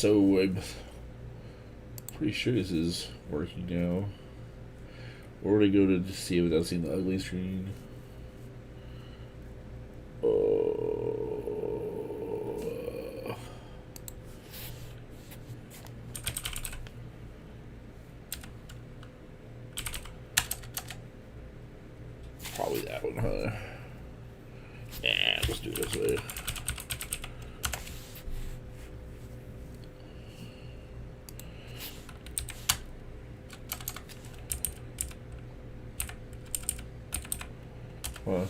so I'm pretty sure this is working now. Or would I go to see it without seeing the ugly screen? Probably that one, huh? Yeah, let's do it this way. Huh.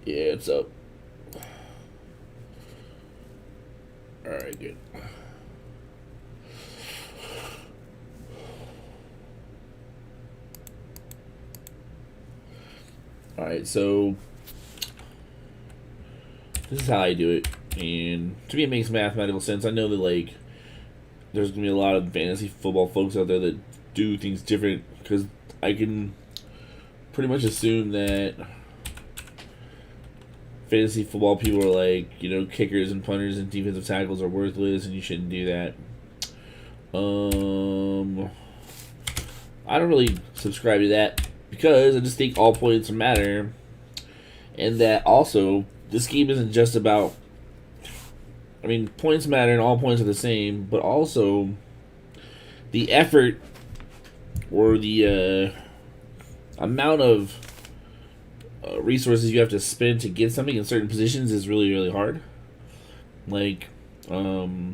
Yeah, it's up. Alright, good. Alright, so this is how I do it. And to me, it makes mathematical sense. I know that, like, there's going to be a lot of fantasy football folks out there that do things different, because I can pretty much assume that fantasy football people are like, you know, kickers and punters and defensive tackles are worthless and you shouldn't do that. I don't really subscribe to that, because I just think all points matter, and that also this game isn't just about, I mean, points matter and all points are the same, but also the effort or the amount of resources you have to spend to get something in certain positions is really, really hard. Like, I'll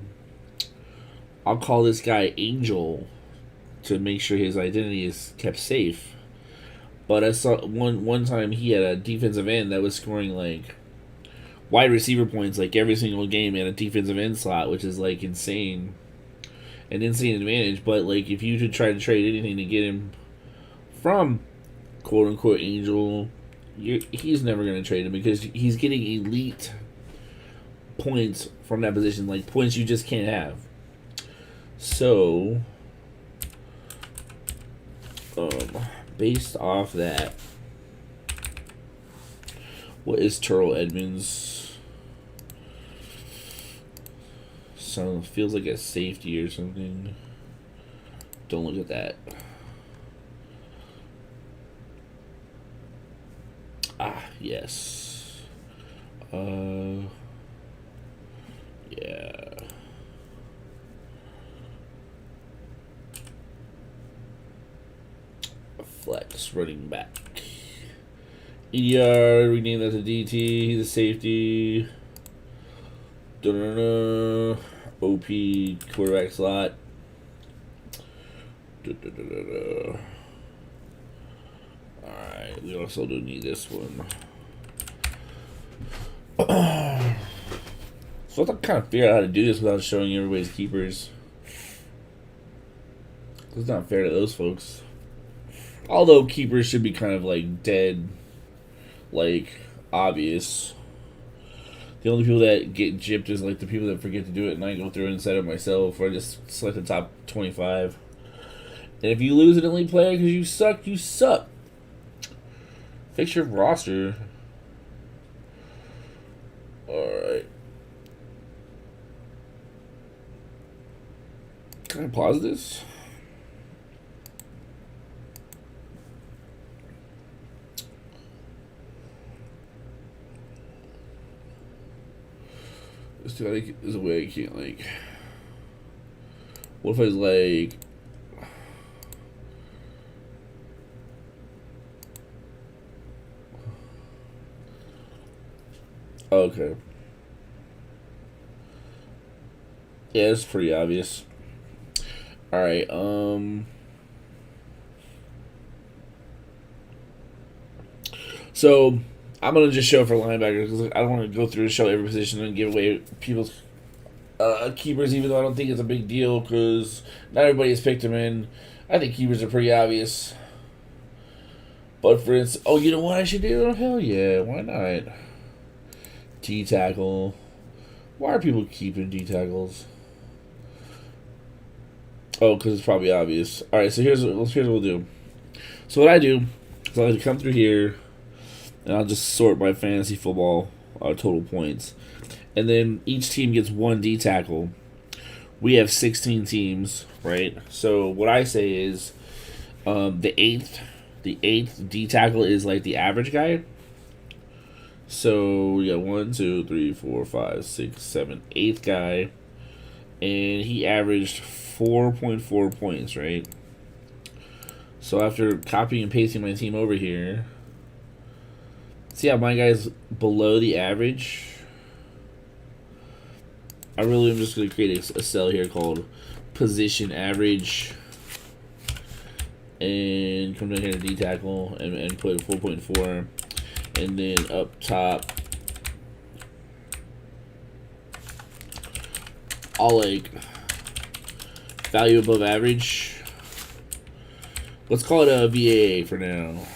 call this guy Angel to make sure his identity is kept safe. But I saw one time he had a defensive end that was scoring like wide receiver points like every single game in a defensive end slot, which is like insane, an insane advantage. But like, if you should try to trade anything to get him from quote unquote Angel, he's never going to trade him, because he's getting elite points from that position, like points you just can't have. So, based off that, what is Terrell Edmonds? Feels like a safety or something. Don't look at that. Ah, yes. Yeah. Flex running back. EDR, rename that to DT. He's a safety. OP quarterback slot. Alright, we also do need this one. So I have to kind of figure out how to do this without showing everybody's keepers. It's not fair to those folks. Although keepers should be kind of like dead, like obvious. The only people that get gypped is like the people that forget to do it, and I go through and set it myself, or I just select the top 25. And if you lose an elite player because you suck, you suck. Fix your roster. Alright. Can I pause this? There's a way I can't, like... What if I was like... Okay. Yeah, it's pretty obvious. Alright, so I'm gonna just show for linebackers, because I don't want to go through and show every position and give away people's keepers, even though I don't think it's a big deal, because not everybody has picked them in. I think keepers are pretty obvious. But for instance, oh, you know what I should do? Hell yeah, why not? D-tackle. Why are people keeping D-tackles? Oh, because it's probably obvious. Alright, so here's what we'll do. So what I do is I come through here and I'll just sort by fantasy football total points, and then each team gets one D tackle. We have 16 teams, right? So what I say is the eighth D tackle is like the average guy. So we got 1, 2, 3, 4, 5, 6, 7, eighth guy, and he averaged 4.4 points, right? So after copying and pasting my team over here, see how my guy's below the average? I really am just going to create a cell here called position average, and come down here to D tackle and put 4.4, and then up top I'll like value above average. Let's call it a VAA for now,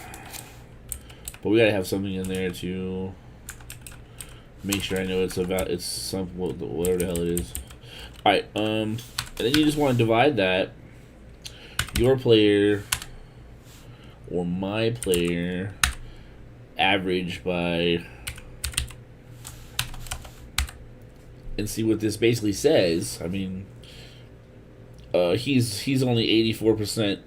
but we gotta have something in there to make sure I know it's about whatever the hell it is. All right, and then you just want to divide that, your player or my player average by, and see what this basically says. I mean, he's only 84%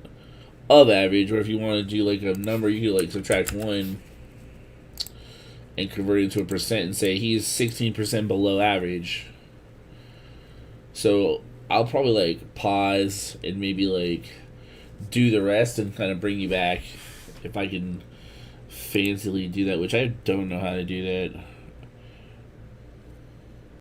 of average, or if you want to do like a number, you could like subtract 1 and convert it into a percent and say he's 16% below average. So I'll probably like pause and maybe like do the rest and kind of bring you back if I can fancily do that, which I don't know how to do that.